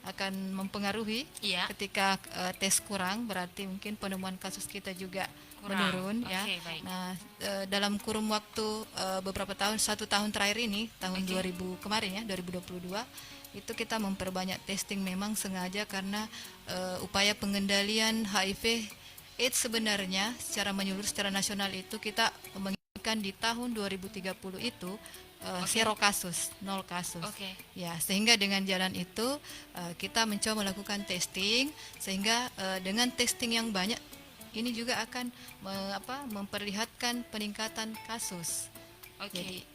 akan mempengaruhi. Iya. Ketika tes kurang, berarti mungkin penemuan kasus kita juga Kurang. menurun ya. Oke, baik. Nah, dalam kurun waktu beberapa tahun, 1 tahun terakhir ini, tahun 2000 kemarin ya, 2022, itu kita memperbanyak testing memang sengaja karena upaya pengendalian HIV AIDS sebenarnya secara menyeluruh secara nasional itu kita menginginkan di tahun 2030 itu zero kasus, nol kasus. Oke. Ya, sehingga dengan jalan itu kita mencoba melakukan testing sehingga dengan testing yang banyak ini juga akan memperlihatkan peningkatan kasus. Oke.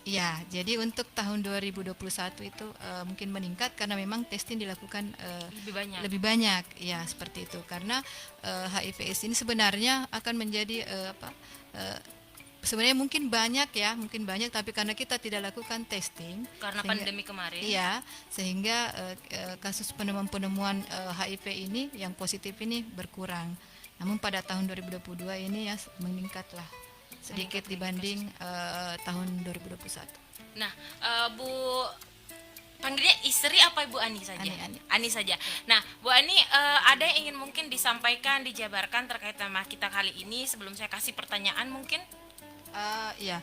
Jadi untuk tahun 2021 itu mungkin meningkat karena memang testing dilakukan Lebih banyak. lebih banyak, ya seperti itu. Karena HIV/AIDS ini sebenarnya akan menjadi sebenarnya mungkin banyak tapi karena kita tidak lakukan testing Karena pandemi kemarin. iya, sehingga kasus penemuan-penemuan HIV ini yang positif ini berkurang. Namun pada tahun 2022 ini ya meningkatlah sedikit dibanding tahun 2021. Nah, Bu, panggilnya istri apa Ibu Ani saja? Ani. Saja. Nah, Bu Ani, ada yang ingin mungkin disampaikan, dijabarkan terkait tema kita kali ini sebelum saya kasih pertanyaan mungkin? Ya,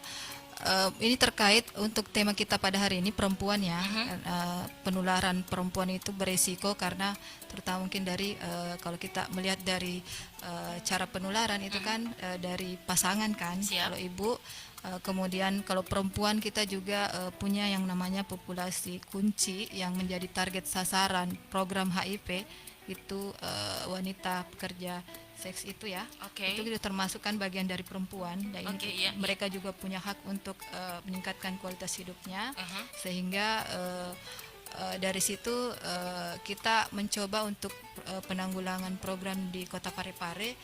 ini terkait untuk tema kita pada hari ini perempuan ya. Penularan perempuan itu beresiko karena terutama mungkin dari kalau kita melihat dari cara penularan itu kan dari pasangan kan. Siap. Kalau ibu, kemudian kalau perempuan kita juga punya yang namanya populasi kunci yang menjadi target sasaran program HIV itu wanita pekerja seks itu ya. Oke. Itu juga termasuk kan bagian dari perempuan dan Oke, iya, mereka juga punya hak untuk meningkatkan kualitas hidupnya sehingga dari situ kita mencoba untuk penanggulangan program di Kota Parepare.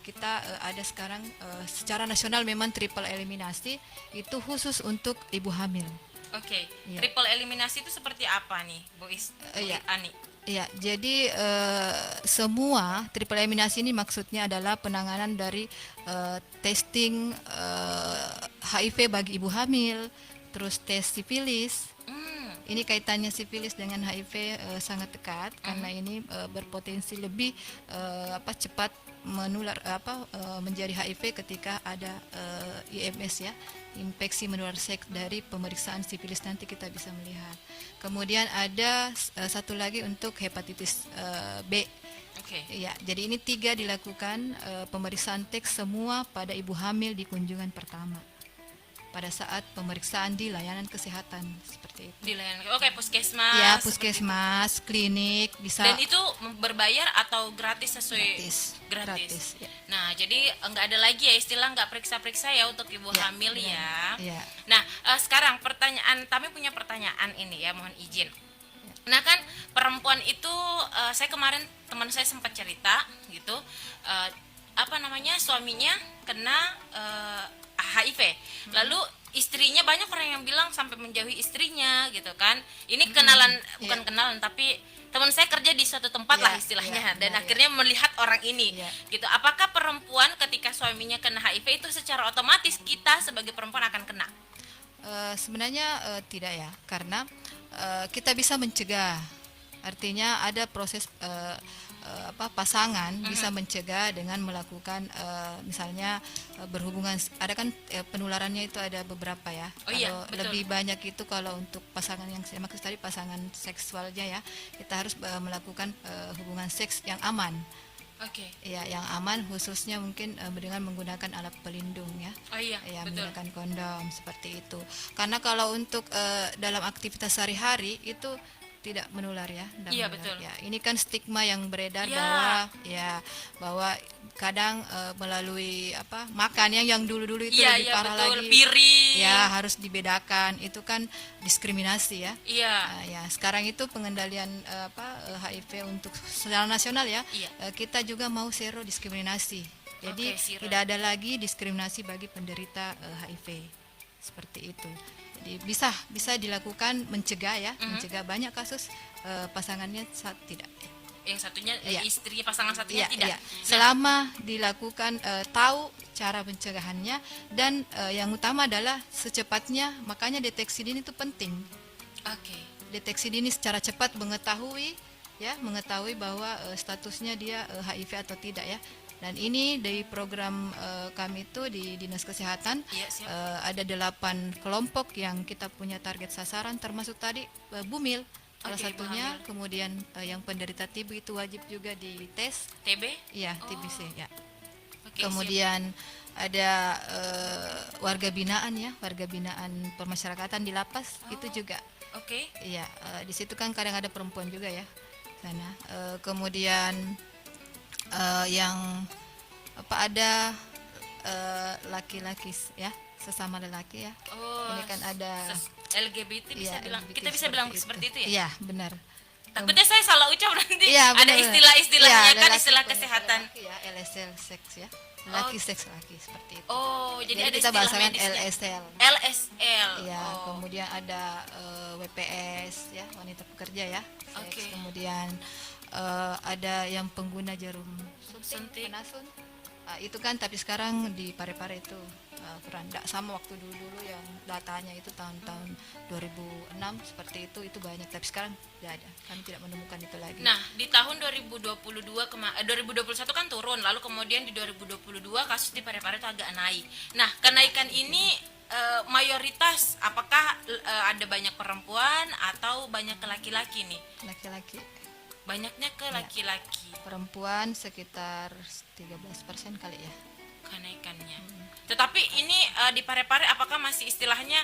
Kita ada sekarang secara nasional memang triple eliminasi itu khusus untuk ibu hamil. Oke. Iya. Triple eliminasi itu seperti apa nih, Bu Iya. Ani? Ya, jadi semua triple eliminasi ini maksudnya adalah penanganan dari testing HIV bagi ibu hamil, terus tes sifilis. Ini kaitannya sifilis dengan HIV sangat dekat karena ini berpotensi lebih cepat menular menjadi HIV ketika ada IMS ya, infeksi menular seks. Dari pemeriksaan sifilis nanti kita bisa melihat. Kemudian ada satu lagi untuk hepatitis B. Oke. Ya, jadi ini 3 dilakukan pemeriksaan teks semua pada ibu hamil di kunjungan pertama pada saat pemeriksaan di layanan kesehatan seperti itu. Di layanan. Oke, puskesmas. Ya, seperti puskesmas, klinik bisa. Dan itu berbayar atau gratis sesuai Gratis, ya. Nah, jadi nggak ada lagi ya istilah nggak periksa-periksa ya untuk ibu Ya, hamil benar. ya. Ya. Nah, sekarang pertanyaan, kami punya pertanyaan ini ya, mohon izin. Nah kan perempuan itu saya kemarin teman saya sempat cerita gitu, suaminya kena HIV. Lalu istrinya, banyak orang yang bilang sampai menjauhi istrinya gitu kan. Ini kenalan, bukan kenalan tapi teman saya kerja di suatu tempat lah istilahnya, dan akhirnya melihat orang ini gitu. Apakah perempuan ketika suaminya kena HIV itu secara otomatis kita sebagai perempuan akan kena? Sebenarnya tidak ya, karena kita bisa mencegah. Artinya ada proses pasangan bisa mencegah dengan melakukan misalnya berhubungan. Ada kan penularannya itu ada beberapa ya. Oh iya, Kalau betul. lebih banyak itu kalau untuk pasangan yang saya maksud tadi pasangan seksualnya ya, kita harus melakukan hubungan seks yang aman. Oke. Ya, yang aman khususnya mungkin dengan menggunakan alat pelindung ya. Oh iya, Ya, betul. menggunakan kondom seperti itu. Karena kalau untuk dalam aktivitas sehari-hari itu tidak menular ya. Iya, Menular. betul. Ya, ini kan stigma yang beredar Ya. bahwa kadang melalui makan yang dulu-dulu itu Iya, lebih iya, parah betul. lagi. Piring. Ya, harus dibedakan. Itu kan diskriminasi ya. Iya. Ya, sekarang itu pengendalian HIV untuk secara nasional ya. Iya. Kita juga mau zero diskriminasi. Jadi Oke, zero. tidak ada lagi diskriminasi bagi penderita HIV. Seperti itu. Jadi bisa dilakukan mencegah ya, mencegah banyak kasus pasangannya saat tidak. Yang satunya Iya. istri pasangan satunya Iya, tidak. iya. Selama dilakukan tahu cara pencegahannya dan yang utama adalah secepatnya, makanya deteksi dini itu penting. Oke. Deteksi dini secara cepat mengetahui ya mengetahui bahwa statusnya dia HIV atau tidak ya. Dan ini dari program kami itu di Dinas Kesehatan Iya, siap. ada 8 kelompok yang kita punya target sasaran, termasuk tadi bumil salah Oke, Ibu satunya. hamil. Kemudian yang penderita TB itu wajib juga dites, TB. ya Oh, TBC ya. oke, siap. Kemudian ada warga binaan ya, warga binaan pemasyarakatan di lapas itu juga. Oke. Iya, di situ kan kadang ada perempuan juga ya sana. Kemudian yang apa ada laki-laki ya, sesama lelaki ya. Oh, Ini kan ada LGBT bisa ya, bilang, LGBT kita bisa bilang seperti itu ya? Iya, benar. Takutnya saya salah ucap nanti. Iya, Ada benar. istilah-istilahnya Iya, kan, lelaki, istilah penderita kesehatan. lelaki ya, LSL seks ya. Laki seks laki seperti itu. Oh, jadi ada kita istilah bahasakan medisnya. LSL. LSL. Ya, Oh, kemudian ada WPS ya, wanita pekerja ya. Seks. Oke. Kemudian ada yang pengguna jarum Suntik. penasun. Itu kan tapi sekarang di Parepare itu kurang enggak sama waktu dulu-dulu yang datanya itu tahun-tahun 2006 seperti itu banyak, tapi sekarang tidak ada. Kami tidak menemukan itu lagi. nah, di tahun 2021 kan turun, lalu kemudian di 2022 kasus di Parepare itu agak naik. Nah, kenaikan ini mayoritas apakah ada banyak perempuan atau banyak ke laki-laki nih? Laki-laki, Banyaknya ke laki-laki perempuan sekitar 13% kali ya. kenaikannya. Tetapi ini di Parepare apakah masih istilahnya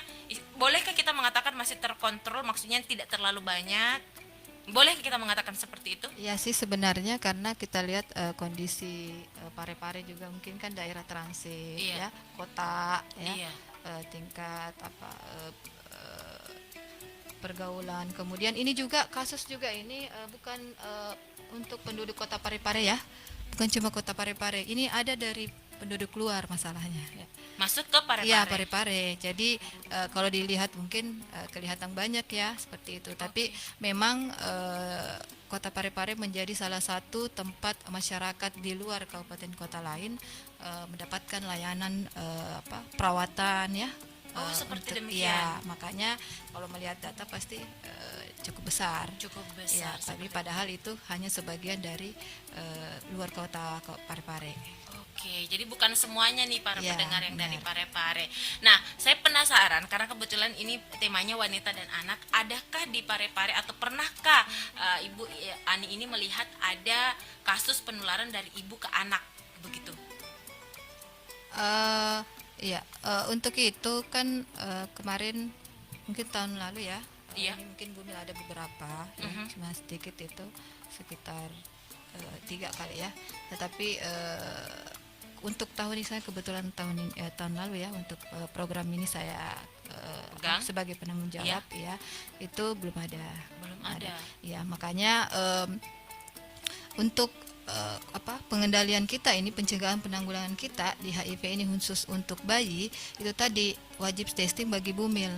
bolehkah kita mengatakan masih terkontrol, maksudnya tidak terlalu banyak? Bolehkah kita mengatakan seperti itu? Ya sih sebenarnya, karena kita lihat kondisi Parepare juga mungkin kan daerah transit Iya. ya, kota ya, Iya. tingkat pergaulan. Kemudian ini juga kasus juga ini bukan untuk penduduk kota Parepare ya, bukan cuma kota Parepare. Ini ada dari penduduk luar masalahnya. Ya. Masuk ke Parepare. Iya, Parepare. Jadi kalau dilihat mungkin kelihatan banyak ya seperti itu. Tapi memang kota Parepare menjadi salah satu tempat masyarakat di luar kabupaten kota lain mendapatkan layanan perawatan ya. Oh, seperti untuk- demikian. Ya, makanya kalau melihat data pasti cukup besar. Cukup Ya, besar. tapi padahal itu hanya sebagian dari luar kota Parepare. Oke, jadi bukan semuanya nih para Ya, pendengar yang dari benar. Parepare. Nah, saya penasaran karena kebetulan ini temanya wanita dan anak. Adakah di Parepare atau pernahkah Ibu Ani ini melihat ada kasus penularan dari ibu ke anak begitu? Iya, untuk itu kan kemarin mungkin tahun lalu ya, Iya. ini mungkin Bumil ada beberapa, ya, cuma sedikit itu sekitar 3 kali ya. Tetapi untuk tahun ini saya kebetulan tahun lalu ya, untuk program ini saya Pegang. sebagai penanggung jawab ya, itu belum ada. Belum ada. Ya, makanya untuk pengendalian kita ini, pencegahan penanggulangan kita di HIV ini khusus untuk bayi itu tadi wajib testing bagi bumil.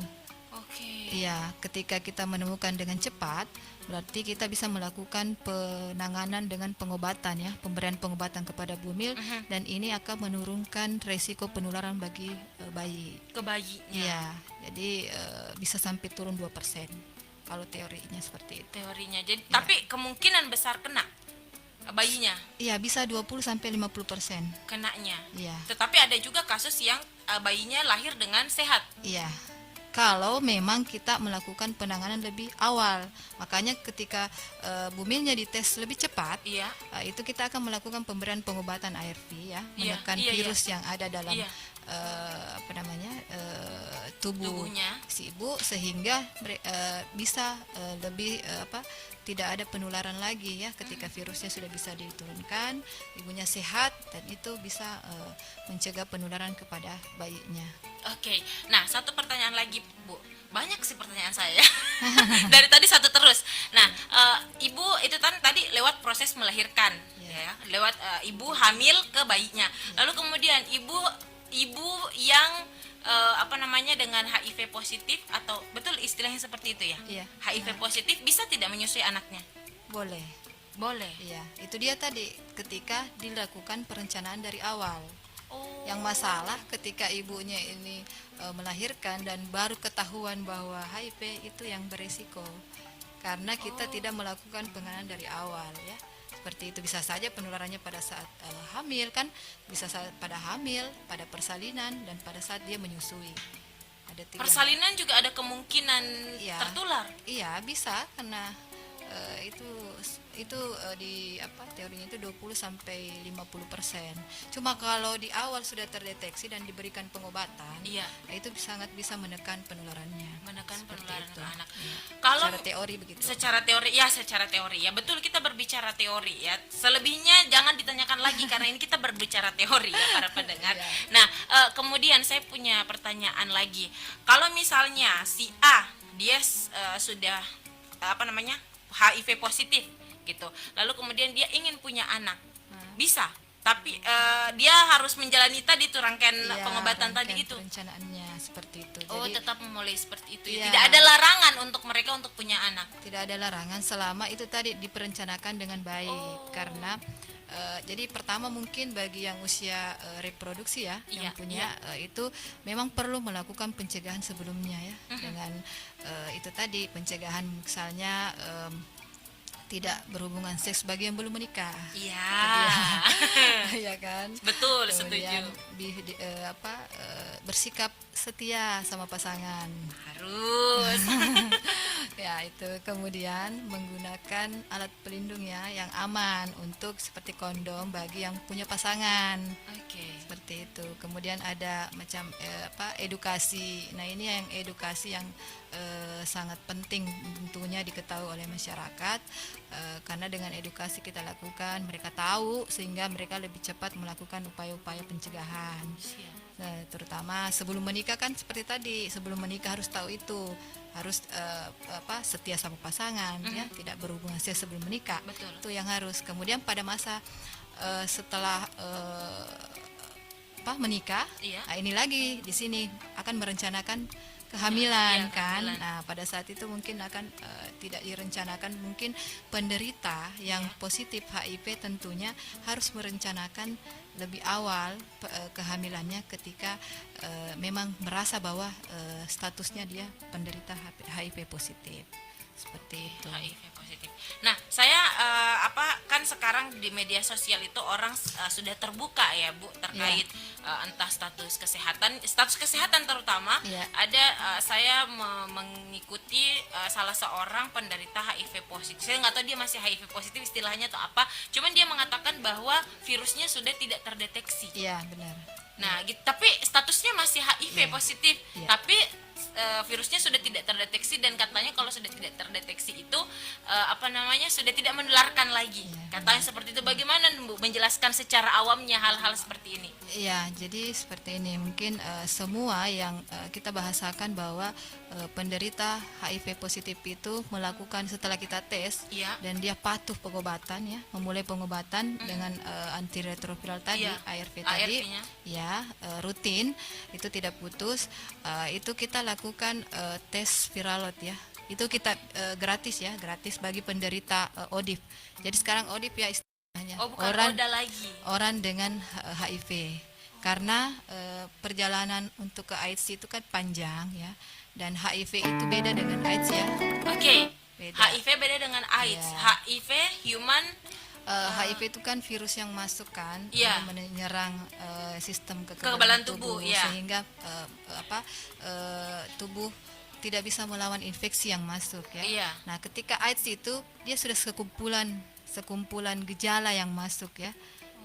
Oke. Iya, ketika kita menemukan dengan cepat, berarti kita bisa melakukan penanganan dengan pengobatan ya, pemberian pengobatan kepada bumil, dan ini akan menurunkan resiko penularan bagi bayi. Ke bayinya. Iya, jadi bisa sampai turun 2% kalau teorinya seperti itu. Teorinya. Jadi tapi kemungkinan besar kena bayinya Iya, bisa 20 sampai 50%. kenanya. Iya. Tetapi ada juga kasus yang bayinya lahir dengan sehat. Iya. Kalau memang kita melakukan penanganan lebih awal, makanya ketika bumilnya dites lebih cepat, Iya. itu kita akan melakukan pemberian pengobatan ARV ya, Iya, menekan iya, virus yang ada dalam Iya. tubuh Tubuhnya. si ibu, sehingga bisa lebih tidak ada penularan lagi ya, ketika virusnya sudah bisa diturunkan, ibunya sehat, dan itu bisa mencegah penularan kepada bayinya. Oke, nah satu pertanyaan lagi Bu, banyak sih pertanyaan saya dari tadi satu terus. Nah, ibu itu kan tadi lewat proses melahirkan, ya, lewat ibu hamil ke bayinya. Lalu kemudian ibu yang dengan HIV positif, atau betul istilahnya seperti itu ya? Iya. HIV positif bisa tidak menyusui anaknya? Boleh. Boleh. Iya, itu dia tadi ketika dilakukan perencanaan dari awal. Oh. Yang masalah ketika ibunya ini melahirkan dan baru ketahuan bahwa HIV itu yang beresiko. karena kita tidak melakukan penanganan dari awal ya. Seperti itu, bisa saja penularannya pada saat hamil kan, bisa saat pada hamil, pada persalinan, dan pada saat dia menyusui. Ada 3 Persalinan juga ada kemungkinan Iya. tertular. Iya, bisa karena itu di apa teorinya itu 20 sampai 50%. Cuma kalau di awal sudah terdeteksi dan diberikan pengobatan, Iya. itu sangat bisa menekan penularannya. Menekan Seperti penularan itu. ke anak. Iya. Kalau Secara teori begitu. secara teori ya betul, kita berbicara teori ya. Selebihnya jangan ditanyakan lagi karena ini kita berbicara teori ya para pendengar. Iya. Nah, kemudian saya punya pertanyaan lagi. Kalau misalnya si A dia sudah apa namanya HIV positif gitu, lalu kemudian dia ingin punya anak, bisa, tapi dia harus menjalani tadi tuh rangkaian Iya, pengobatan tadi rangkaian itu. perencanaannya seperti itu. Oh, Jadi tetap memulai seperti itu. Iya. Tidak ada larangan untuk mereka untuk punya anak. tidak ada larangan selama itu tadi diperencanakan dengan baik. Karena jadi pertama mungkin bagi yang usia reproduksi ya, Iya, yang punya itu memang perlu melakukan pencegahan sebelumnya ya, dengan itu tadi pencegahan misalnya tidak berhubungan seks bagi yang belum menikah. Iya. Ya kan? Betul, Kemudian setuju. bersikap setia sama pasangan. Harus. Ya, itu kemudian menggunakan alat pelindung ya yang aman untuk seperti kondom bagi yang punya pasangan. Oke. Seperti itu. Kemudian ada macam edukasi. Nah, ini yang edukasi yang sangat penting tentunya diketahui oleh masyarakat, karena dengan edukasi kita lakukan, mereka tahu sehingga mereka lebih cepat melakukan upaya-upaya pencegahan. Nah, terutama sebelum menikah kan seperti tadi, sebelum menikah harus tahu itu, harus setia sama pasangan ya, tidak berhubungan seks sebelum menikah. Betul. Itu yang harus. Kemudian pada masa setelah menikah, Iya. nah ini lagi di sini akan merencanakan kehamilan Iya, kan. kehamilan. Nah, pada saat itu mungkin akan tidak direncanakan, mungkin penderita yang positif HIV tentunya harus merencanakan lebih awal kehamilannya ketika memang merasa bahwa statusnya dia penderita HIV positif. Seperti itu. HIV positif. Nah, saya kan sekarang di media sosial itu orang sudah terbuka ya, Bu, terkait entah status kesehatan terutama. Iya. Ada saya mengikuti salah seorang penderita HIV positif. Saya nggak tahu dia masih HIV positif istilahnya atau apa. Cuman dia mengatakan bahwa virusnya sudah tidak terdeteksi. Iya, benar. Nah, tapi statusnya masih HIV Iya. positif, Iya. tapi virusnya sudah tidak terdeteksi dan katanya kalau sudah tidak terdeteksi itu sudah tidak menularkan lagi. Iya, Katanya seperti itu. Bagaimana Bu menjelaskan secara awamnya hal-hal seperti ini? Iya, jadi seperti ini mungkin semua yang kita bahasakan bahwa penderita HIV positif itu melakukan setelah kita tes Iya. dan dia patuh pengobatan ya, memulai pengobatan dengan antiretroviral tadi, Iya, ARV tadi, ARV-nya. ya rutin, itu tidak putus, itu kita lakukan tes viralot ya. Itu kita gratis ya, gratis bagi penderita ODIF. Jadi sekarang ODIF ya istilahnya Oh, bukan Oda lagi. orang dengan HIV, karena perjalanan untuk ke AIDS itu kan panjang ya, dan HIV itu beda dengan AIDS ya. Oke. Beda. HIV beda dengan AIDS. Iya. HIV human HIV itu kan virus yang masuk kan, Iya. menyerang sistem Kekebalan tubuh, iya. sehingga tubuh tidak bisa melawan infeksi yang masuk ya. Iya. Nah, ketika AIDS itu dia sudah sekumpulan gejala yang masuk ya.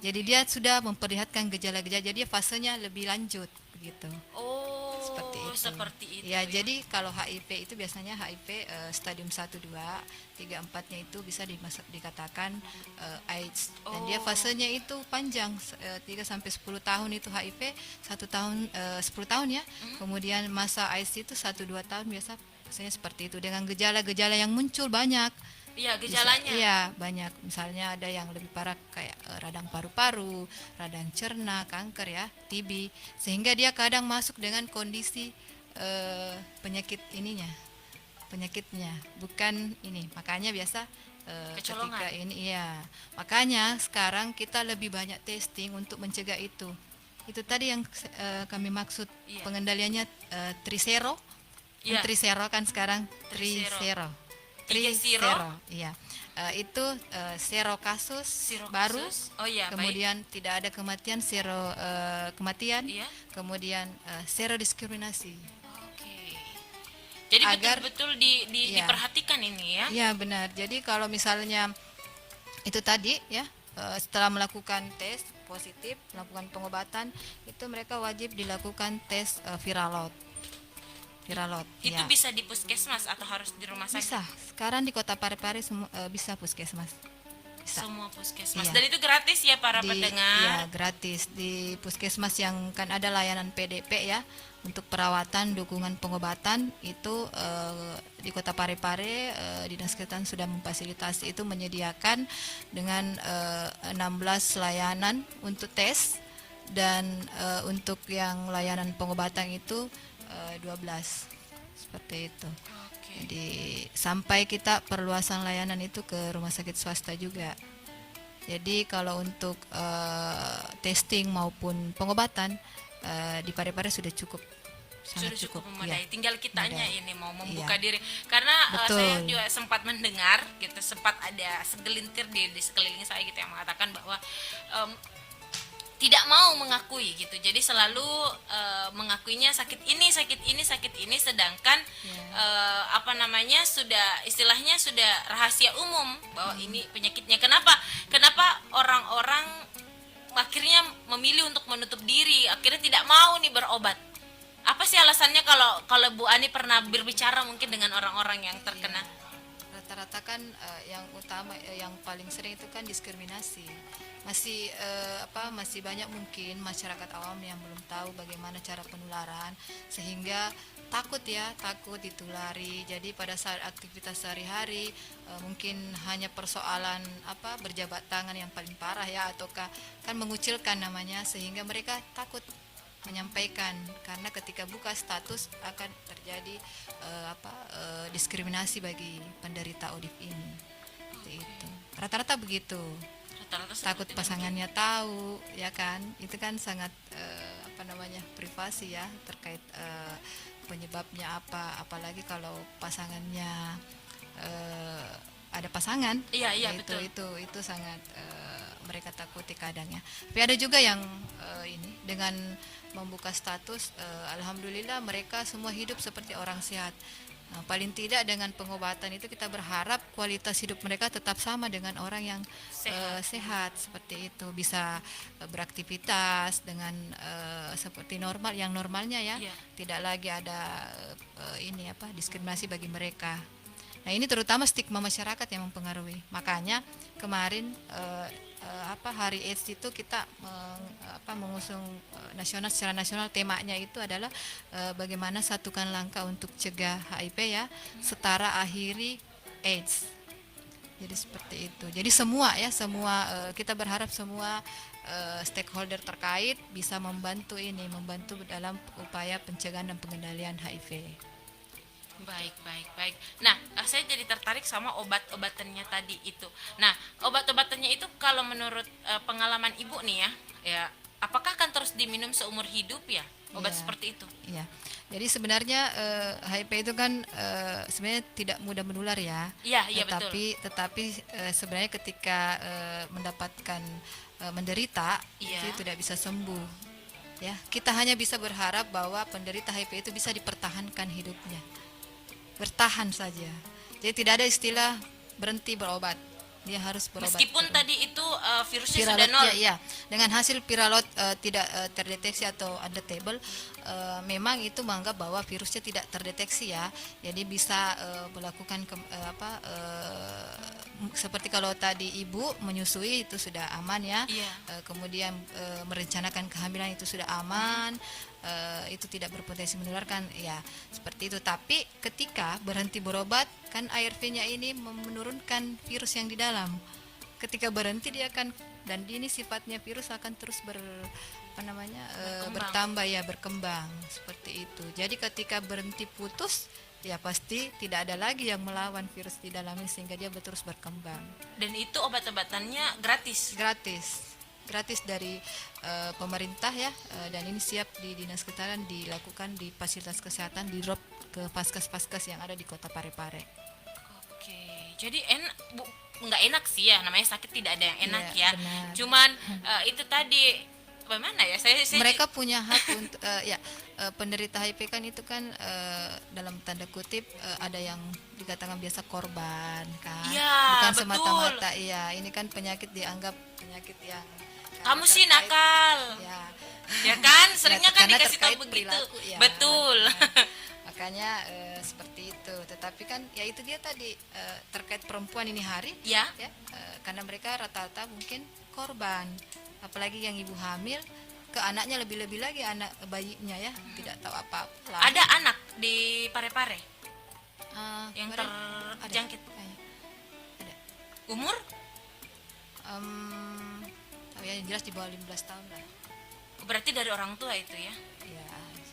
Jadi dia sudah memperlihatkan gejala-gejala, jadi fasenya lebih lanjut begitu. Oh, Seperti itu. itu Ya, jadi kalau HIV itu biasanya HIV stadium 1 2, 3 4-nya itu bisa dikatakan AIDS. Dan dia fasenya itu panjang, 3 sampai 10 tahun itu HIV, 1 tahun 10 tahun ya. Kemudian masa AIDS itu 1 2 tahun biasanya seperti itu, dengan gejala-gejala yang muncul banyak. Iya, gejalanya. Iya, banyak. Misalnya ada yang lebih parah kayak radang paru-paru, radang cerna, kanker ya, TB. Sehingga dia kadang masuk dengan kondisi penyakitnya, bukan ini. Makanya biasa Kecolongan. ketika ini iya. Makanya sekarang kita lebih banyak testing untuk mencegah itu. Itu tadi yang kami maksud, Iya. pengendaliannya Trisero. Iya. Trisero kan sekarang Trisero. Trisero. Trisero, iya. Itu zero kasus Zero baru, kasus. Oh iya, baik. kemudian tidak ada kematian, zero kematian, Iya. kemudian zero diskriminasi. Oke. Jadi Agar- betul-betul Iya. diperhatikan ini ya. Iya benar. Jadi kalau misalnya itu tadi ya, setelah melakukan tes positif, melakukan pengobatan, itu mereka wajib dilakukan tes viral load. Viral load. Itu Ya. bisa di puskesmas atau harus di rumah sakit? Bisa. Sekarang di Kota Parepare semua bisa puskesmas. Bisa. Semua puskesmas. Iya. Dan itu gratis ya para Ya, pendengar. gratis di puskesmas yang kan ada layanan PDP ya, untuk perawatan dukungan pengobatan itu di Kota Parepare Dinas Kesehatan sudah memfasilitasi itu, menyediakan dengan 16 layanan untuk tes, dan untuk yang layanan pengobatan itu 12 seperti itu. Oke. Jadi sampai kita perluasan layanan itu ke rumah sakit swasta juga. Jadi kalau untuk testing maupun pengobatan di Parepare sudah cukup, sangat Sudah cukup ya. memadai. Tinggal kitanya memadai. ini mau membuka Iya. diri. Karena Betul. saya juga sempat mendengar gitu, sempat ada segelintir di sekeliling saya gitu yang mengatakan bahwa tidak mau mengakui gitu. Jadi selalu mengakuinya sakit ini, sedangkan apa namanya, sudah istilahnya sudah rahasia umum bahwa ini penyakitnya. Kenapa orang-orang akhirnya memilih untuk menutup diri, akhirnya tidak mau nih berobat? Apa sih alasannya? Kalau Bu Ani pernah berbicara mungkin dengan orang-orang yang terkena? Rata-rata kan yang utama, yang paling sering itu kan diskriminasi. Masih banyak mungkin masyarakat awam yang belum tahu bagaimana cara penularan, sehingga takut ditulari. Jadi pada saat aktivitas sehari-hari mungkin hanya persoalan berjabat tangan yang paling parah ya, ataukah kan mengucilkan namanya, sehingga mereka takut menyampaikan, karena ketika buka status akan terjadi diskriminasi bagi penderita ODIP ini. Seperti itu. Rata-rata begitu. Rata-rata Takut seperti pasangannya tahu, ya kan? Itu kan sangat privasi ya, terkait penyebabnya apa, apalagi kalau pasangannya ada pasangan. Iya, Ya, betul. itu sangat mereka takuti kadangnya. Tapi ada juga yang ini dengan membuka status, alhamdulillah mereka semua hidup seperti orang sehat. Nah, paling tidak dengan pengobatan itu kita berharap kualitas hidup mereka tetap sama dengan orang yang sehat seperti itu, bisa beraktivitas dengan seperti normal, yang normalnya ya. Iya. Tidak lagi ada diskriminasi bagi mereka. Nah, ini terutama stigma masyarakat yang mempengaruhi. Makanya kemarin Hari AIDS itu kita mengusung secara nasional, temanya itu adalah bagaimana satukan langkah untuk cegah HIV ya, setara akhiri AIDS. Jadi seperti itu. Jadi semua kita berharap semua stakeholder terkait bisa membantu dalam upaya pencegahan dan pengendalian HIV. Baik. Nah, saya jadi tertarik sama obat-obatannya tadi itu. Nah, obat-obatannya itu kalau menurut pengalaman Ibu nih ya, apakah akan terus diminum seumur hidup ya? Obat Iya. seperti itu? Iya. Jadi sebenarnya HIV itu kan sebenarnya tidak mudah menular ya. Iya, betul. Tetapi sebenarnya ketika mendapatkan menderita, Iya. itu tidak bisa sembuh. Ya, kita hanya bisa berharap bahwa penderita HIV itu bisa dipertahankan hidupnya. Bertahan saja. Jadi tidak ada istilah berhenti berobat. Dia harus berobat. Meskipun terus. tadi itu virusnya Viral sudah load, nol. ya. Dengan hasil viral load tidak terdeteksi atau undetectable, memang itu menganggap bahwa virusnya tidak terdeteksi ya. Jadi bisa melakukan seperti kalau tadi ibu menyusui itu sudah aman ya. Iya. Kemudian merencanakan kehamilan itu sudah aman. Itu tidak berpotensi menularkan ya, seperti itu. Tapi ketika berhenti berobat kan ARV-nya ini menurunkan virus yang di dalam. Ketika berhenti dia akan, dan ini sifatnya virus akan terus bertambah ya, berkembang seperti itu. Jadi ketika berhenti putus ya pasti tidak ada lagi yang melawan virus di dalamnya, sehingga dia terus berkembang. Dan itu obat-obatannya gratis. Gratis dari pemerintah ya, dan ini siap di Dinas Kesehatan dilakukan di fasilitas kesehatan, di drop ke paskes yang ada di Kota Parepare. Oke. Jadi enak Bu, nggak enak sih ya, namanya sakit tidak ada yang enak Iya, ya. benar. Cuman itu tadi bagaimana ya? Saya Mereka punya hak untuk penderita HIV kan itu kan dalam tanda kutip ada yang dikatakan biasa korban kan, Iya, bukan betul. semata-mata iya ini kan penyakit dianggap penyakit yang Kamu sih terkait nakal. ya Ya kan, seringnya kan karena dikasih tahu terkait begitu. perilaku ya. Betul. Makanya seperti itu. Tetapi kan ya itu dia tadi terkait perempuan ini hari Ya. ya karena mereka rata-rata mungkin korban, apalagi yang ibu hamil ke anaknya lebih-lebih lagi anak bayinya ya tidak tahu apa-apa lah. Ada anak di Parepare yang Kemarin terjangkit. kayaknya. Ada. Umur? Oh ya yang jelas di bawah 15 tahun lah. Berarti dari orang tua itu ya. Ya,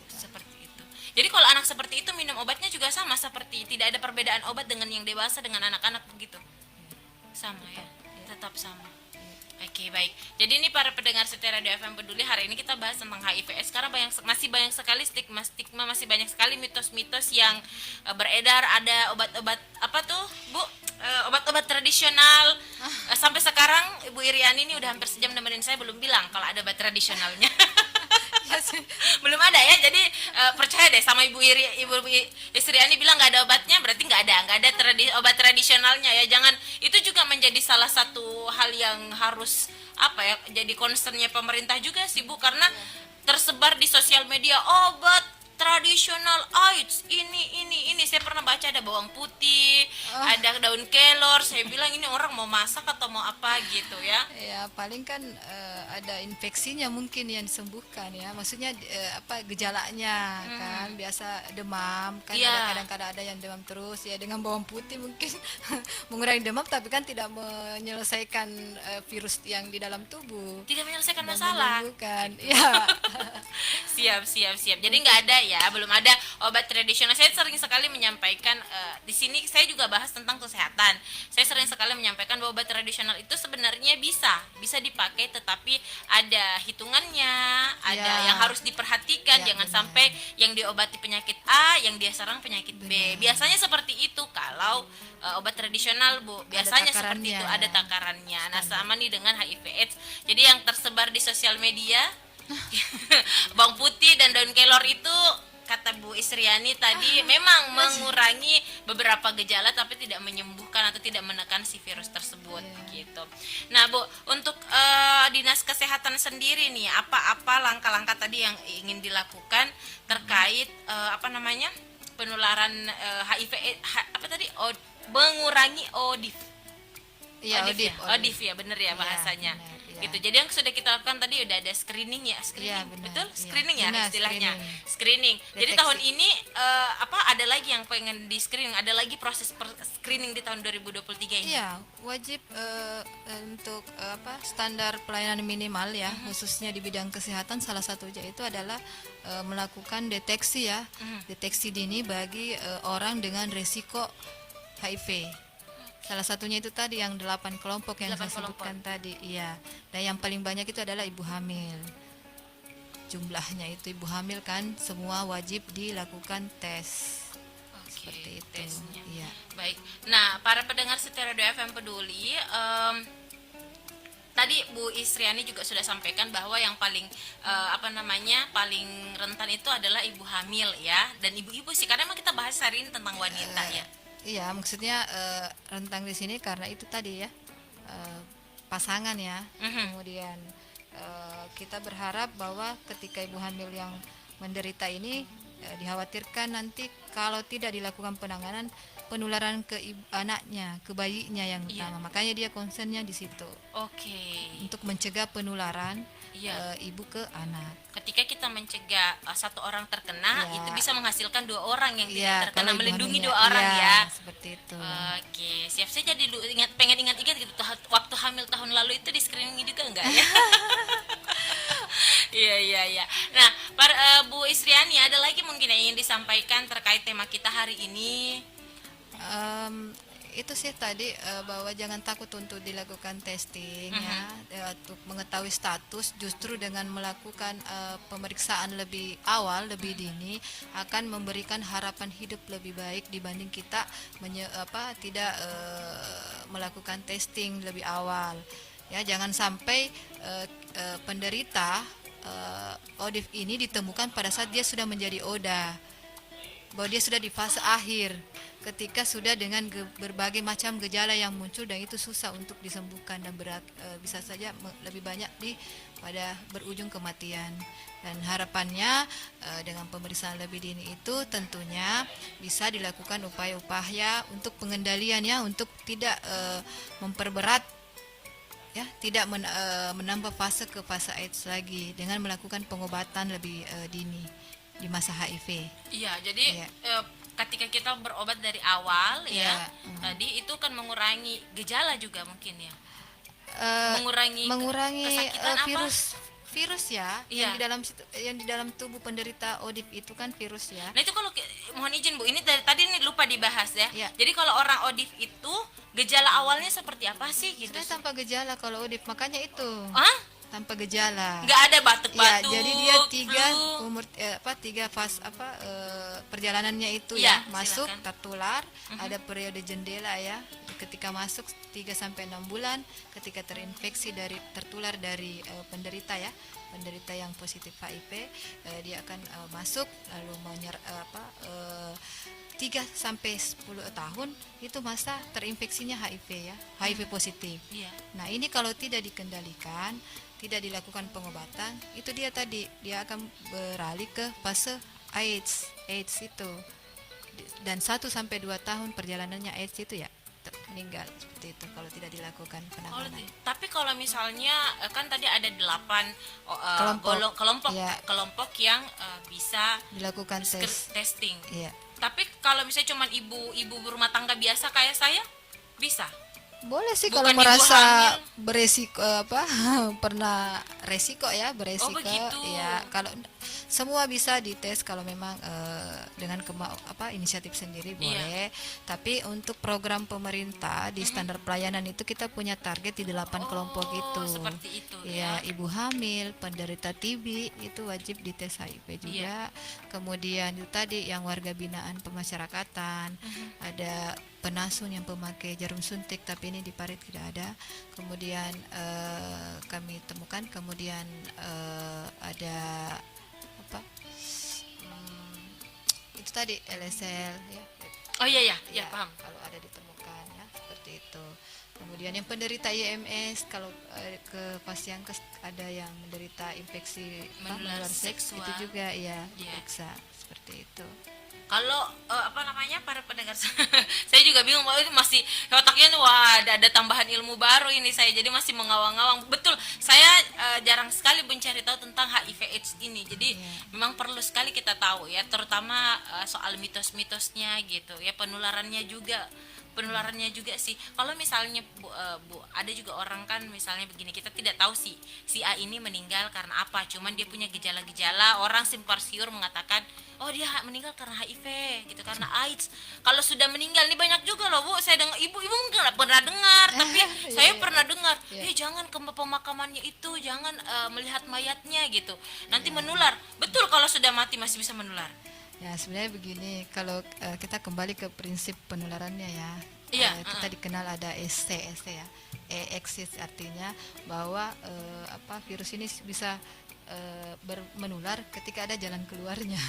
Seperti itu. Jadi kalau anak seperti itu minum obatnya juga sama seperti tidak ada perbedaan obat dengan yang dewasa dengan anak-anak begitu. Sama ya. Tetap sama. Oke, baik. Jadi ini para pendengar setia Radio FM Peduli, hari ini kita bahas tentang HIV/AIDS karena masih banyak sekali stigma, masih banyak sekali mitos-mitos yang beredar. Ada obat-obat apa tuh, Bu? Obat-obat tradisional. Sampai sekarang Ibu Iriani ini udah hampir sejam nemenin saya belum bilang kalau ada obat tradisionalnya. Belum ada ya, jadi percaya deh sama ibu Isriani bilang nggak ada obatnya, berarti nggak ada obat tradisionalnya ya. Jangan, itu juga menjadi salah satu hal yang harus apa ya, jadi concernnya pemerintah juga sih Bu, karena tersebar di sosial media obat tradisional AIDS ini saya pernah baca ada bawang putih, ada daun kelor. Saya bilang ini orang mau masak atau mau apa gitu ya. ya paling kan ada infeksinya mungkin yang disembuhkan ya, maksudnya apa gejalanya kan biasa demam kan Iya. ada kadang-kadang ada yang demam terus ya dengan bawang putih mungkin mengurangi demam tapi kan tidak menyelesaikan virus yang di dalam tubuh Tidak menyelesaikan dan masalah. menyembuhkan ya. Siap. Jadi nggak ada ya, belum ada obat tradisional. Saya sering sekali menyampaikan di sini saya juga bahas tentang kesehatan. Saya sering sekali menyampaikan bahwa obat tradisional itu sebenarnya bisa dipakai, tetapi ada hitungannya, ada Ya. yang harus diperhatikan. Ya, Jangan benar. sampai yang diobati penyakit A, yang dia serang penyakit B. Biasanya seperti itu kalau obat tradisional Bu. Biasanya seperti takarannya. itu, ada takarannya. Nah, sama nih dengan HIV/AIDS. Jadi yang tersebar di sosial media bawang putih dan daun kelor itu kata Bu Isriani tadi memang mengurangi beberapa gejala tapi tidak menyembuhkan atau tidak menekan si virus tersebut gitu. Nah Bu, untuk dinas kesehatan sendiri nih apa langkah-langkah tadi yang ingin dilakukan terkait apa namanya penularan HIV apa tadi mengurangi ODIF. Iya, ODIF ya, bener ya Iya, bahasanya. benar, iya. Gitu. Jadi yang sudah kita lakukan tadi udah ada screening ya, Iya, benar, betul? iya. Screening ya Benar, istilahnya. screening. Screening. Jadi Deteksi. tahun ini apa ada lagi yang pengen di screening? Ada lagi proses screening di tahun 2023 ini? Iya, wajib untuk apa standar pelayanan minimal ya, khususnya di bidang kesehatan salah satunya itu adalah melakukan deteksi ya, deteksi dini bagi orang dengan resiko HIV. Salah satunya itu tadi yang 8 kelompok yang 8 saya sebutkan tadi, iya. Dan yang paling banyak itu adalah ibu hamil. Jumlahnya itu ibu hamil kan semua wajib dilakukan tes. Oke, Seperti itu. tesnya. Iya. Baik. Nah, para pendengar setia Radio FM Peduli, tadi Bu Isriani juga sudah sampaikan bahwa yang paling apa namanya paling rentan itu adalah ibu hamil ya, dan ibu-ibu sih karena emang kita bahas hari ini tentang wanita ya. Iya, maksudnya rentang di sini karena itu tadi ya pasangan ya. Kemudian kita berharap bahwa ketika ibu hamil yang menderita ini dikhawatirkan nanti kalau tidak dilakukan penanganan penularan ke anaknya, ke bayinya yang utama. Makanya dia concernnya di situ Oke. untuk mencegah penularan Iya. ibu ke anak. Ketika kita mencegah satu orang terkena, Ya. itu bisa menghasilkan 2 orang yang Iya, tidak terkena, kalau ibu melindungi hamilnya. 2 orang Iya, ya. seperti itu. Oke, siap. Saya jadi pengen ingat-ingat gitu waktu hamil tahun lalu itu di screening juga enggak ya? Iya. Nah, Bu Isriani ada lagi mungkin yang ingin disampaikan terkait tema kita hari ini? Em, itu sih tadi bahwa jangan takut untuk dilakukan testing ya, untuk mengetahui status. Justru dengan melakukan pemeriksaan lebih awal, lebih dini, akan memberikan harapan hidup lebih baik dibanding kita tidak melakukan testing lebih awal. Ya, jangan sampai penderita ODIF ini ditemukan pada saat dia sudah menjadi ODA, bahwa dia sudah di fase akhir, ketika sudah dengan berbagai macam gejala yang muncul, dan itu susah untuk disembuhkan dan bisa saja lebih banyak pada berujung kematian. Dan harapannya dengan pemeriksaan lebih dini itu tentunya bisa dilakukan upaya-upaya untuk pengendaliannya, untuk tidak memperberat ya, tidak menambah fase ke fase AIDS lagi, dengan melakukan pengobatan lebih dini di masa HIV. Iya, jadi Iya. ketika kita berobat dari awal Iya. ya, tadi itu kan mengurangi gejala juga mungkin ya. Mengurangi kesakitan virus ya, Iya. yang di dalam tubuh penderita ODIF itu kan virus ya. Nah itu kalau mohon izin Bu, ini dari tadi ini lupa dibahas ya. Iya. Jadi kalau orang ODIF itu gejala awalnya seperti apa sih gitu? Sebenarnya tanpa gejala kalau ODIF, makanya itu Hah? tanpa gejala. Nggak ada Ya, batuk-batuk. jadi dia flu. tiga fase perjalanannya itu Iya, ya, masuk, silakan. tertular, ada periode jendela ya, ketika masuk 3 sampai 6 bulan, ketika tertular dari penderita ya, penderita yang positif HIV, dia akan masuk lalu 3 sampai 10 tahun itu masa terinfeksinya HIV ya, HIV positif. Iya. Nah, ini kalau tidak dikendalikan, tidak dilakukan pengobatan, itu dia akan beralih ke fase AIDS itu. Dan 1 sampai 2 tahun perjalanannya AIDS itu ya meninggal, seperti itu kalau tidak dilakukan penanganan. Tapi kalau misalnya kan tadi ada 8 Kelompok. Iya. kelompok yang bisa Dilakukan testing. Iya. Tapi kalau misalnya cuman ibu berumah tangga biasa kayak saya bisa. Boleh sih Bukan kalau ibu merasa hamil. beresiko pernah resiko ya, beresiko begitu. ya. Kalau semua bisa dites kalau memang dengan inisiatif sendiri boleh. Tapi untuk program pemerintah di standar pelayanan itu kita punya target di 8 kelompok itu. Seperti itu Ya, ibu hamil, penderita TB itu wajib dites HIV juga. Kemudian itu tadi yang warga binaan pemasyarakatan, ada penasun yang pemakai jarum suntik tapi ini di Parit tidak ada. Kemudian kami temukan, kemudian ada itu tadi LSL ya. Oh iya ya, Ya, paham. kalau ada ditemukan ya, seperti itu. Kemudian yang penderita IMS, kalau ke Pasienkes ada yang menderita infeksi Menular menular seks, seksual. itu juga ya Iya. diperiksa seperti itu. Kalau para pendengar saya juga bingung, bahwa itu masih otaknya nih, wah ada tambahan ilmu baru ini saya, jadi masih mengawang-awang. Betul, saya jarang sekali mencari tahu tentang HIV/AIDS ini, jadi memang perlu sekali kita tahu ya, terutama soal mitos-mitosnya gitu ya, penularannya juga sih. Kalau misalnya Bu, ada juga orang kan misalnya begini, kita tidak tahu si A ini meninggal karena apa, cuman dia punya gejala-gejala, orang simpang siur mengatakan oh dia meninggal karena HIV gitu, karena AIDS. Kalau sudah meninggal nih banyak juga loh Bu, saya dengar, ibu nggak pernah dengar, tapi saya pernah dengar, jangan ke pemakamannya itu, jangan melihat mayatnya gitu, nanti menular. Betul, kalau sudah mati masih bisa menular. Ya, sebenarnya begini, kalau kita kembali ke prinsip penularannya ya. Iya, Kita dikenal ada ST ya. Exist artinya bahwa virus ini bisa menular ketika ada jalan keluarnya.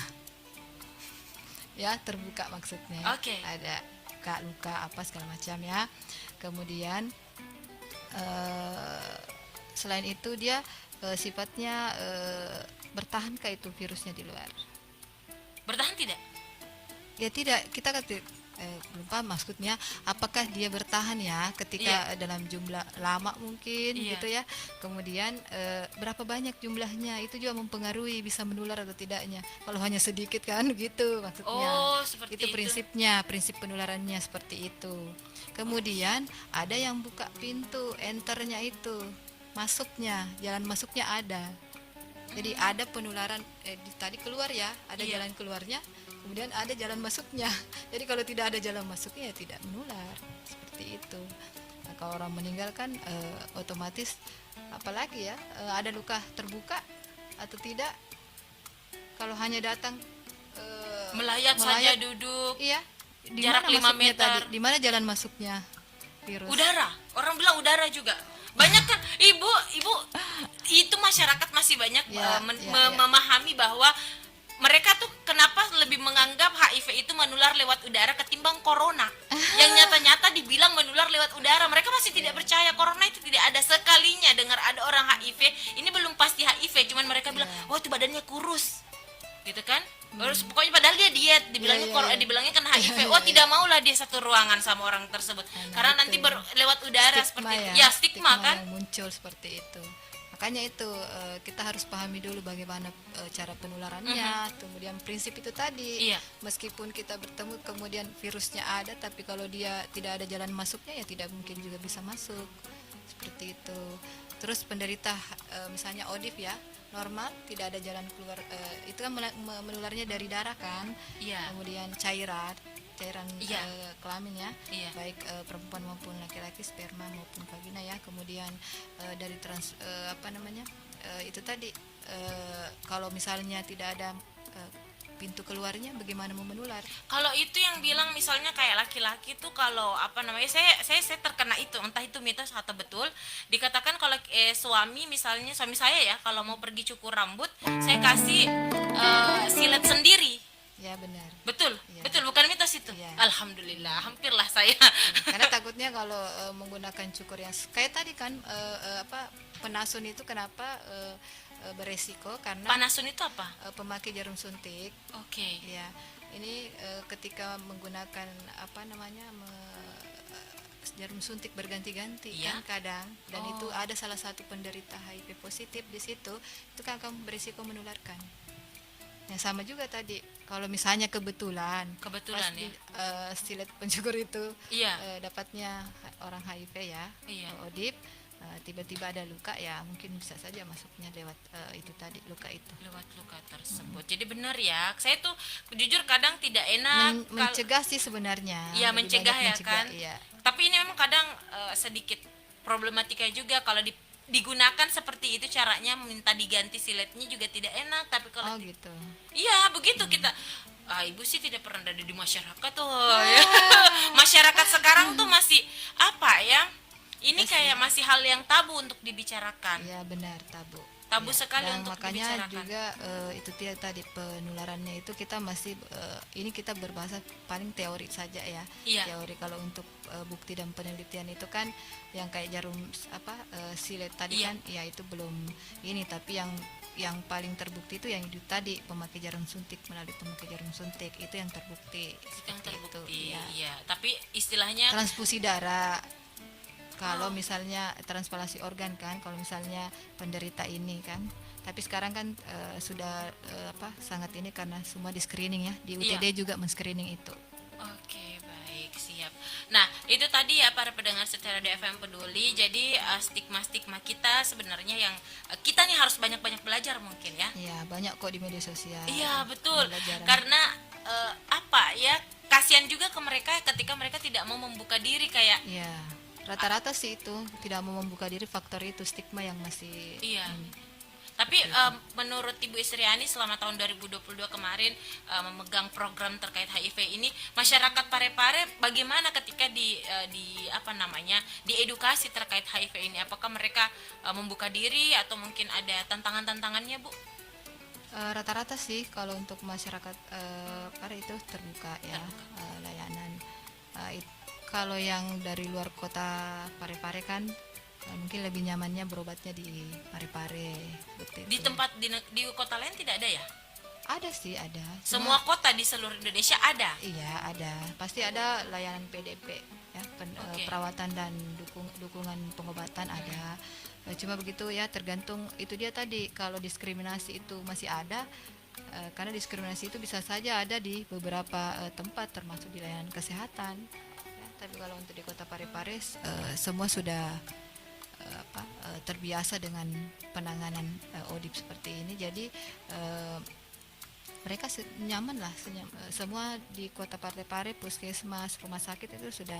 Ya, terbuka maksudnya. Oke. Ada luka apa segala macam ya. Kemudian selain itu dia sifatnya bertahan kah itu virusnya di luar? Bertahan tidak? Ya tidak, kita belum paham maksudnya apakah dia bertahan ya ketika dalam jumlah lama mungkin gitu ya. Kemudian berapa banyak jumlahnya itu juga mempengaruhi bisa menular atau tidaknya. Kalau hanya sedikit kan gitu maksudnya. Oh, seperti itu. Prinsipnya, prinsip penularannya seperti itu. Kemudian ada yang buka pintu enternya itu, masuknya, jalan masuknya ada. Jadi ada penularan tadi keluar ya, ada jalan keluarnya. kemudian ada jalan masuknya. Jadi kalau tidak ada jalan masuknya ya tidak menular, seperti itu. Nah, kalau orang meninggal kan otomatis apalagi ya, ada luka terbuka atau tidak. Kalau hanya datang Melayat saja duduk, iya, di jarak mana 5 masuknya meter. tadi? Di mana jalan masuknya virus? Udara, orang bilang udara juga. Banyak kan ibu itu masyarakat masih banyak Ya, memahami bahwa mereka tuh kenapa lebih menganggap HIV itu menular lewat udara ketimbang corona yang nyata-nyata dibilang menular lewat udara. Mereka masih tidak percaya corona itu tidak ada. Sekalinya dengar ada orang HIV, ini belum pasti HIV, cuman mereka bilang, "Oh, itu badannya kurus." Gitu kan? Terus pokoknya padahal dia diet, dibilangnya dibilangnya kan HIV. Oh, tidak maulah dia satu ruangan sama orang tersebut. Karena itu nanti lewat udara seperti itu. Ya, stigma kan? yang muncul seperti itu. Makanya itu kita harus pahami dulu bagaimana cara penularannya, kemudian prinsip itu tadi. Iya. Meskipun kita bertemu kemudian virusnya ada, tapi kalau dia tidak ada jalan masuknya ya tidak mungkin juga bisa masuk. Seperti itu. Terus penderita misalnya ODIF ya, normal tidak ada jalan keluar, itu kan menularnya dari darah kan. Iya. Kemudian cairan Iya. kelamin ya, Iya. baik perempuan maupun laki-laki, sperma maupun vagina ya. Kemudian dari itu tadi, kalau misalnya tidak ada pintu keluarnya, bagaimana mau menular? Kalau itu yang bilang misalnya kayak laki-laki tuh kalau apa namanya, saya terkena itu, entah itu mitos atau betul. Dikatakan kalau suami misalnya suami saya ya kalau mau pergi cukur rambut, saya kasih silet sendiri. Ya benar. Betul, Iya. betul, bukan mitos itu. Iya. Alhamdulillah, hampirlah saya. Karena takutnya kalau menggunakan cukur yang kayak tadi kan, penasun itu kenapa beresiko karena Panasun itu apa? pemakai jarum suntik. Oke. Ya, ini ketika menggunakan jarum suntik berganti-ganti Iya. kan kadang, dan Oh. itu ada salah satu penderita HIV positif di situ, itu kan akan berisiko menularkan. Yang sama juga tadi, kalau misalnya kebetulan pas Ya. silet pencukur itu Iya. dapatnya orang HIV ya, Iya. ODIP, tiba-tiba ada luka ya mungkin bisa saja masuknya lewat itu tadi, luka itu. Lewat luka tersebut. Jadi benar ya. Saya tuh jujur kadang tidak enak Mencegah sih sebenarnya. Iya, lebih mencegah banyak ya kan. Iya. Tapi ini memang kadang sedikit problematika juga kalau digunakan seperti itu caranya, minta diganti siletnya juga tidak enak. Tapi kalau Oh gitu. iya begitu kita ibu sih tidak pernah ada di masyarakat tuh ya. Masyarakat sekarang tuh masih apa ya, ini kayak masih hal yang tabu untuk dibicarakan, Iya benar, tabu. tabu Ya, sekali dan untuk makanya dibicarakan. juga itu dia tadi penularannya itu kita masih ini kita berbahasa paling teori saja ya. Iya. Teori. Kalau untuk bukti dan penelitian itu kan yang kayak jarum silet tadi Iya. kan ya itu belum ini, tapi yang paling terbukti itu yang itu tadi, pemakai jarum suntik, melalui pemakai jarum suntik itu yang terbukti. Yang Seperti terbukti itu, ya. iya, tapi istilahnya Transfusi darah, kalau misalnya transplantasi organ kan, kalau misalnya penderita ini kan, tapi sekarang kan sudah sangat ini karena semua di screening ya, di UTD Iya. juga men-screening itu. Oke, baik, siap. Nah, itu tadi ya para pendengar secara DFM Peduli. Jadi stigma-stigma kita sebenarnya yang kita nih harus banyak-banyak belajar mungkin ya. Ya banyak kok di media sosial. Iya, betul. Pembelajaran. Karena apa ya? Kasihan juga ke mereka ketika mereka tidak mau membuka diri kayak Ya rata-rata sih itu tidak mau membuka diri, faktor itu stigma yang masih iya. ini. Tapi menurut Ibu Istriani selama tahun 2022 kemarin memegang program terkait HIV ini, masyarakat Parepare bagaimana ketika di diedukasi terkait HIV ini? Apakah mereka membuka diri atau mungkin ada tantangan-tantangannya, Bu? Rata-rata sih kalau untuk masyarakat Pare itu terbuka ya, layanan. Kalau yang dari luar kota Parepare kan mungkin lebih nyamannya berobatnya di Parepare seperti Di itu. tempat di kota lain tidak ada ya? Ada sih, ada. Semua kota di seluruh Indonesia ada. Iya ada, pasti ada layanan PDP ya, Oke. perawatan dan dukungan pengobatan ada. Cuma begitu ya, tergantung itu dia tadi, kalau diskriminasi itu masih ada, karena diskriminasi itu bisa saja ada di beberapa tempat termasuk di layanan kesehatan ya. Tapi kalau untuk di kota Parepare semua sudah terbiasa dengan penanganan ODIP seperti ini, jadi mereka nyaman lah, semua di Kota Parepare, puskesmas, rumah sakit itu sudah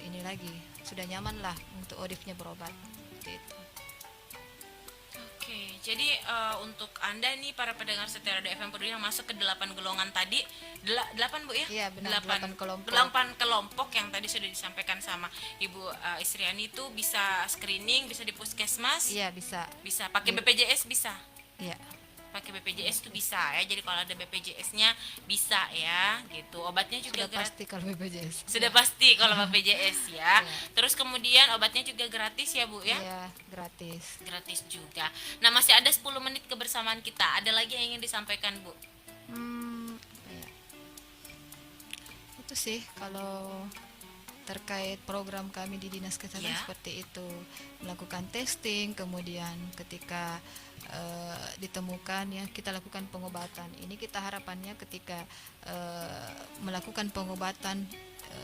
ini lagi sudah nyaman lah untuk ODIF-nya berobat. Seperti itu. Oke, jadi untuk Anda nih para pendengar setia Radio FM Peduli yang masuk ke 8 golongan tadi, 8 Bu ya? Iya, benar, 8 kelompok. 8 kelompok yang tadi sudah disampaikan sama Ibu Istriani itu bisa screening, bisa di puskesmas. Iya, bisa. Bisa pakai BPJS bisa. Iya. Pakai BPJS itu bisa ya. Jadi kalau ada BPJS-nya bisa ya, gitu. Obatnya juga Sudah pasti kalau BPJS. sudah pasti kalau BPJS ya. Iya. Terus kemudian obatnya juga gratis ya Bu ya? Iya, gratis. Gratis juga. Nah, masih ada 10 menit kebersamaan kita. Ada lagi yang ingin disampaikan, Bu? Iya. Itu sih kalau terkait program kami di Dinas Kesehatan Ya. seperti itu, melakukan testing, kemudian ketika ditemukan ya kita lakukan pengobatan. Ini kita harapannya ketika melakukan pengobatan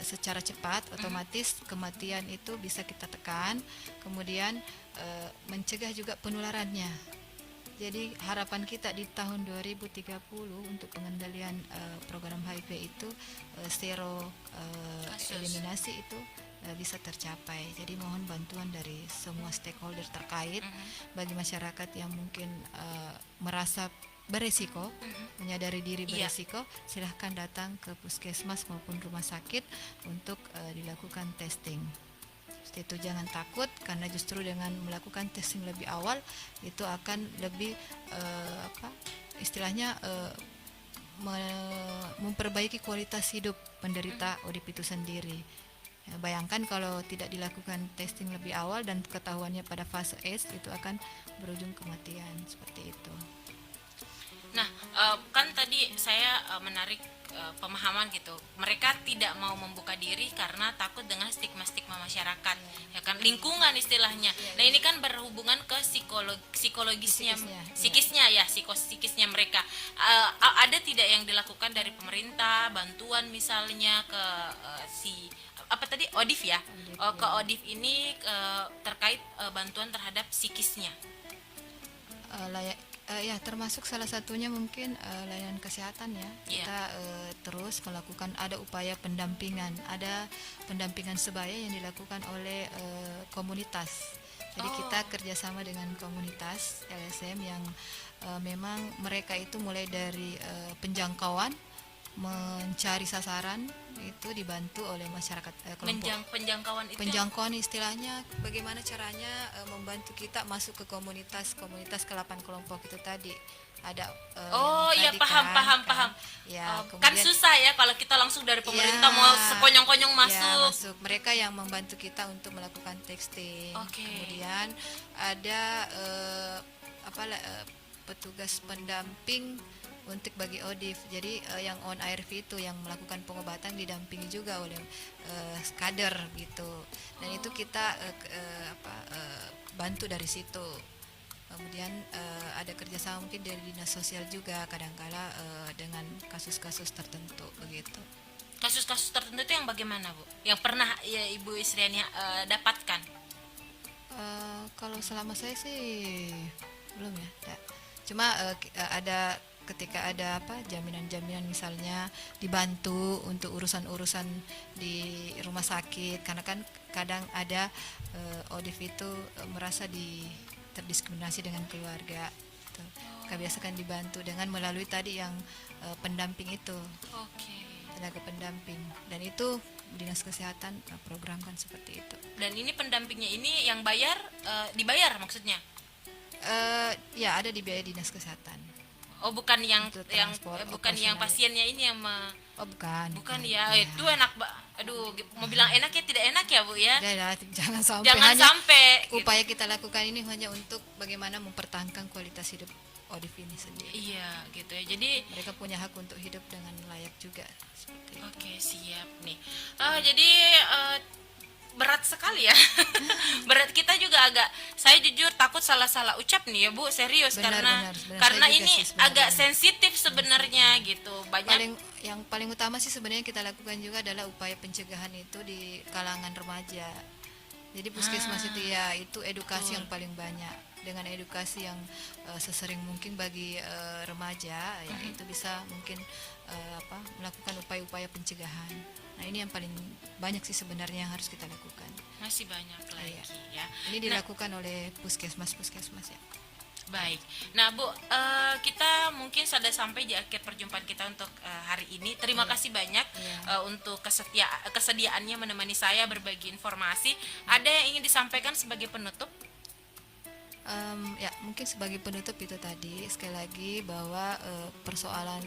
secara cepat, otomatis kematian itu bisa kita tekan, kemudian mencegah juga penularannya. Jadi harapan kita di tahun 2030 untuk pengendalian program HIV itu zero Kasus. eliminasi itu bisa tercapai. Jadi mohon bantuan dari semua stakeholder terkait, bagi masyarakat yang mungkin merasa beresiko, menyadari diri Iya. beresiko, silahkan datang ke puskesmas maupun rumah sakit untuk dilakukan testing. Seperti itu, jangan takut, karena justru dengan melakukan testing lebih awal itu akan lebih istilahnya memperbaiki kualitas hidup penderita ODP itu sendiri. Ya, bayangkan kalau tidak dilakukan testing lebih awal dan ketahuannya pada fase AIDS, itu akan berujung kematian seperti itu. Nah, kan tadi saya menarik pemahaman gitu. Mereka tidak mau membuka diri karena takut dengan stigma-stigma masyarakat, ya kan, lingkungan istilahnya. Nah, ini kan berhubungan ke psikologisnya, psikisnya mereka. Ada tidak yang dilakukan dari pemerintah, bantuan misalnya ke apa tadi ODIF ya? Ke ODIF ini terkait bantuan terhadap psikisnya. Ya, termasuk salah satunya mungkin layanan kesehatan ya. Kita terus melakukan, ada upaya pendampingan, ada pendampingan sebaya yang dilakukan oleh komunitas. Jadi kita kerjasama dengan komunitas LSM yang memang mereka itu mulai dari penjangkauan, mencari sasaran, itu dibantu oleh masyarakat kelompok. Penjangkauan itu Penjangkauan istilahnya bagaimana caranya membantu kita masuk ke komunitas ke 8 kelompok itu tadi. Ada iya, tadi paham. Ya, Kan kemudian susah ya kalau kita langsung dari pemerintah ya, mau sekonyong-konyong ya, masuk. Mereka yang membantu kita untuk melakukan testing. Oke. Kemudian ada petugas pendamping untuk bagi ODIF. Jadi yang on ARV itu yang melakukan pengobatan didampingi juga oleh kader gitu. Dan itu kita bantu dari situ. Kemudian ada kerjasama mungkin dari dinas sosial juga kadangkala dengan kasus-kasus tertentu begitu. Kasus-kasus tertentu itu yang bagaimana, Bu? Yang pernah ya Ibu Istriani dapatkan? Kalau selama saya sih belum ya. Cuma ada ketika ada jaminan-jaminan misalnya dibantu untuk urusan-urusan di rumah sakit, karena kan kadang ada ODIF itu merasa terdiskriminasi dengan keluarga. Biasakan dibantu dengan melalui tadi yang pendamping itu. Oke. Tenaga pendamping, dan itu dinas kesehatan programkan seperti itu. Dan ini pendampingnya ini yang bayar dibayar maksudnya? Ya, ada di biaya dinas kesehatan. Oh, bukan yang Untuk yang transport, bukan yang operasional. pasiennya ini yang Oh, bukan ya. Itu enak, aduh, mau bilang enak ya tidak enak ya, Bu ya. Ya, jangan sampai. Jangan Hanya sampai gitu. upaya kita lakukan ini hanya untuk bagaimana mempertahankan kualitas hidup ODIF ini sendiri. Iya, gitu ya. Jadi Mereka punya hak untuk hidup dengan layak juga seperti itu. oke, siap nih. Jadi berat sekali ya. Berat kita juga agak, saya jujur takut salah-salah ucap nih ya, Bu, serius. Benar, karena benar. karena Saya juga ini sih sebenarnya. agak sensitif sebenarnya gitu. Banyak Yang paling utama sih sebenarnya kita lakukan juga adalah upaya pencegahan itu di kalangan remaja. Jadi puskesmas itu ya, itu edukasi yang paling banyak. dengan edukasi yang sesering mungkin bagi remaja ya, itu bisa mungkin melakukan upaya-upaya pencegahan. Nah, ini yang paling banyak sih sebenarnya yang harus kita lakukan. Masih banyak lagi ya. Ini dilakukan oleh puskesmas ya. Baik. Nah, Bu, kita mungkin sudah sampai di akhir perjumpaan kita untuk hari ini. Terima kasih banyak untuk kesediaannya menemani saya berbagi informasi. Ada yang ingin disampaikan sebagai penutup? Ya, mungkin sebagai penutup itu tadi sekali lagi bahwa persoalan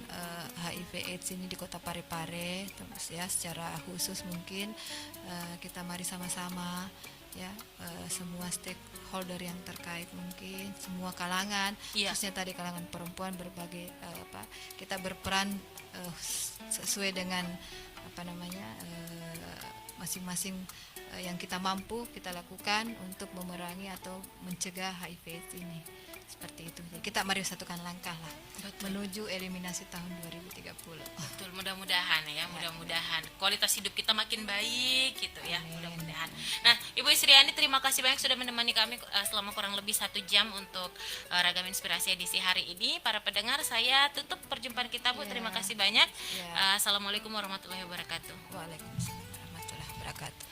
HIV/AIDS ini di Kota Parepare, terus ya secara khusus mungkin kita mari sama-sama ya, semua stakeholder yang terkait, mungkin semua kalangan, khususnya tadi kalangan perempuan, berbagai kita berperan sesuai dengan masing-masing yang kita mampu kita lakukan untuk memerangi atau mencegah HIV ini. Seperti itu. Jadi kita mari satukan langkah lah menuju eliminasi tahun 2030. Betul, mudah-mudahan ya, mudah-mudahan kualitas hidup kita makin baik gitu ya, mudah-mudahan. Nah, Ibu Isriani, terima kasih banyak sudah menemani kami selama kurang lebih 1 jam untuk Ragam Inspirasi edisi hari ini. Para pendengar, saya tutup perjumpaan kita, Bu. Terima kasih banyak. Assalamualaikum warahmatullahi wabarakatuh. Waalaikumsalam warahmatullahi wabarakatuh.